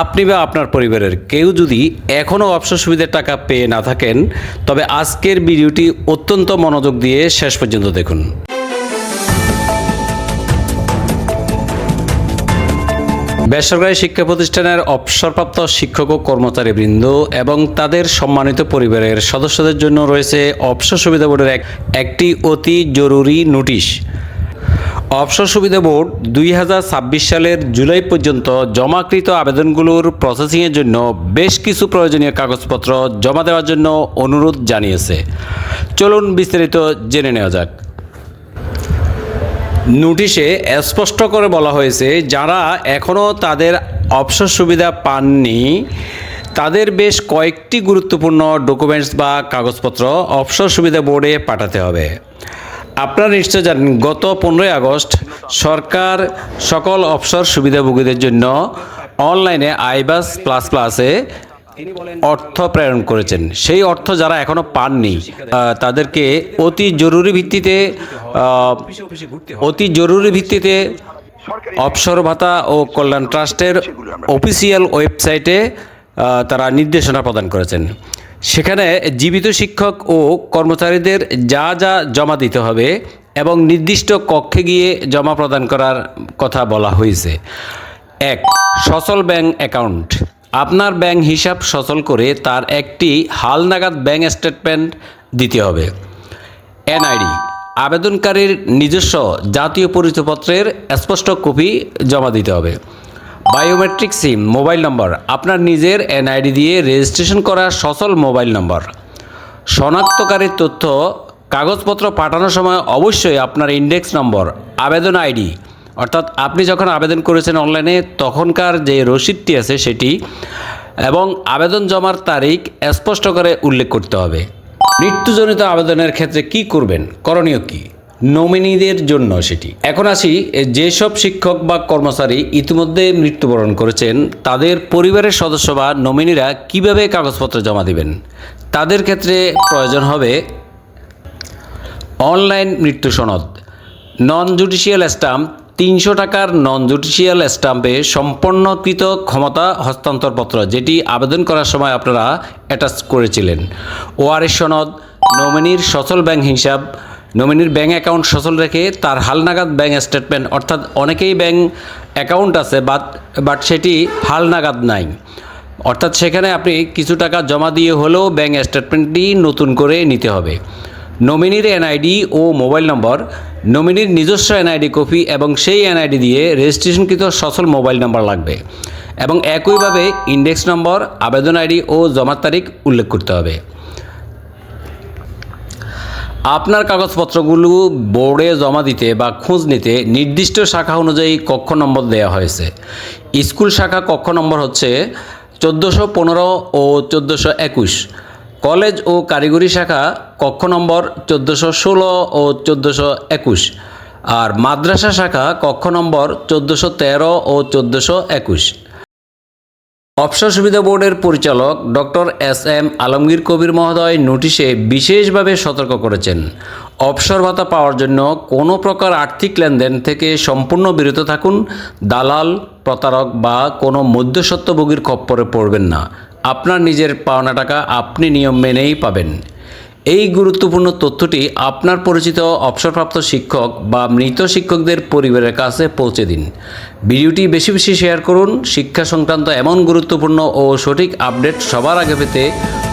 আপনি বা আপনার পরিবারের কেউ যদি এখনও অবসর সুবিধার টাকা পেয়ে না থাকেন, তবে আজকের ভিডিওটি অত্যন্ত মনোযোগ দিয়ে শেষ পর্যন্ত দেখুন। বেসরকারি শিক্ষা প্রতিষ্ঠানের অবসরপ্রাপ্ত শিক্ষক ও কর্মচারীবৃন্দ এবং তাদের সম্মানিত পরিবারের সদস্যদের জন্য রয়েছে অবসর সুবিধা বোর্ডের একটি অতি জরুরি নোটিশ। অবসর সুবিধা বোর্ড 2026 সালের জুলাই পর্যন্ত জমাকৃত আবেদনগুলোর প্রসেসিংয়ের জন্য বেশ কিছু প্রয়োজনীয় কাগজপত্র জমা দেওয়ার জন্য অনুরোধ জানিয়েছে। চলুন বিস্তারিত জেনে নেওয়া যাক। নোটিশে স্পষ্ট করে বলা হয়েছে, যারা এখনও তাদের অবসর সুবিধা পাননি তাদের বেশ কয়েকটি গুরুত্বপূর্ণ ডকুমেন্টস বা কাগজপত্র অবসর সুবিধা বোর্ডে পাঠাতে হবে। আপনারা নিশ্চয় জানেন, গত 15 আগস্ট সরকার সকল অবসর সুবিধাভোগীদের জন্য অনলাইনে আইবাস প্লাস প্লাসে অর্থ প্রেরণ করেছেন। সেই অর্থ যারা এখনও পাননি তাদেরকে অতি জরুরি ভিত্তিতে অবসর ভাতা ও কল্যাণ ট্রাস্টের অফিসিয়াল ওয়েবসাইটে তারা নির্দেশনা প্রদান করেছেন। সেখানে জীবিত শিক্ষক ও কর্মচারীদের যা যা জমা দিতে হবে এবং নির্দিষ্ট কক্ষে গিয়ে জমা প্রদান করার কথা বলা হয়েছে। 1. সচল ব্যাংক অ্যাকাউন্ট। আপনার ব্যাংক হিসাব সচল করে তার একটি হালনাগাদ ব্যাংক স্টেটমেন্ট দিতে হবে। এনআইডি। আবেদনকারীর নিজস্ব জাতীয় পরিচয়পত্রের স্পষ্ট কপি জমা দিতে হবে। বায়োমেট্রিক সিম মোবাইল নম্বর, আপনার নিজের এনআইডি দিয়ে রেজিস্ট্রেশন করা সচল মোবাইল নম্বর। শনাক্তকারীর তথ্য কাগজপত্র পাঠানোর সময় অবশ্যই আপনার ইন্ডেক্স নম্বর, আবেদন আইডি অর্থাৎ আপনি যখন আবেদন করেছেন অনলাইনে তখনকার যে রসিদটি আছে সেটি এবং আবেদন জমার তারিখ স্পষ্ট করে উল্লেখ করতে হবে। মৃত্যুজনিত আবেদনের ক্ষেত্রে কি করবেন, করণীয় কি, নমিনিদের জন্য সেটি। এখন আসি, যেসব শিক্ষক বা কর্মচারী ইতিমধ্যে মৃত্যুবরণ করেছেন তাদের পরিবারের সদস্য বা নমিনিরা কিভাবে কাগজপত্র জমা দিবেন। তাদের ক্ষেত্রে প্রয়োজন হবে অনলাইন মৃত্যু সনদ, নন জুডিশিয়াল স্ট্যাম্প 300 টাকার নন জুডিশিয়াল স্ট্যাম্পে সম্পন্নকৃত ক্ষমতা হস্তান্তরপত্র, যেটি আবেদন করার সময় আপনারা অ্যাটাচ করেছিলেন। ওআরএস সনদ, নমিনির সচল ব্যাংক হিসাব, নমিনির ব্যাংক অ্যাকাউন্ট সচল রেখে তার হালনাগাদ ব্যাংক স্টেটমেন্ট, অর্থাৎ অনেকেই ব্যাংক অ্যাকাউন্ট আছে বাট সেটি হালনাগাদ নাই, অর্থাৎ সেখানে আপনি কিছু টাকা জমা দিয়ে হলেও ব্যাংক স্টেটমেন্টটি নতুন করে নিতে হবে। নমিনির এনআইডি ও মোবাইল নম্বর, নমিনির নিজস্ব এনআইডি কপি এবং সেই এনআইডি দিয়ে রেজিস্ট্রেশনকৃত সচল মোবাইল নম্বর লাগবে এবং একইভাবে ইন্ডেক্স নম্বর, আবেদন আইডি ও জমার তারিখ উল্লেখ করতে হবে। আপনার কাগজপত্রগুলো বোর্ডে জমা দিতে বা খোঁজ নিতে নির্দিষ্ট শাখা অনুযায়ী কক্ষ নম্বর দেওয়া হয়েছে। স্কুল শাখা কক্ষ নম্বর হচ্ছে 1415 ও 1421। কলেজ ও কারিগরি শাখা কক্ষ নম্বর 1416 ও 1421 আর মাদ্রাসা শাখা কক্ষ নম্বর 1413 ও 1421। অবসর সুবিধা বোর্ডের পরিচালক ডক্টর এস.এম. আলমগীর কবির মহোদয় নোটিশে বিশেষভাবে সতর্ক করেছেন, অবসর ভাতা পাওয়ার জন্য কোনো প্রকার আর্থিক লেনদেন থেকে সম্পূর্ণ বিরত থাকুন। দালাল, প্রতারক বা কোনো মধ্যস্বত্বভোগীর খপ্পরে পড়বেন না। আপনার নিজের পাওনা টাকা আপনি নিয়ম মেনেই পাবেন। এই গুরুত্বপূর্ণ তথ্যটি আপনার পরিচিত অবসরপ্রাপ্ত শিক্ষক বা মৃত শিক্ষকদের পরিবারের কাছে পৌঁছে দিন। ভিডিওটি বেশি বেশি শেয়ার করুন। শিক্ষা সংক্রান্ত এমন গুরুত্বপূর্ণ ও সঠিক আপডেট সবার আগে পেতে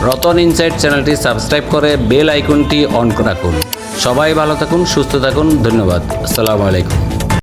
রতন ইনসাইট চ্যানেলটি সাবস্ক্রাইব করে বেল আইকনটি অন রাখুন। সবাই ভালো থাকুন, সুস্থ থাকুন। ধন্যবাদ। আসসালামু আলাইকুম।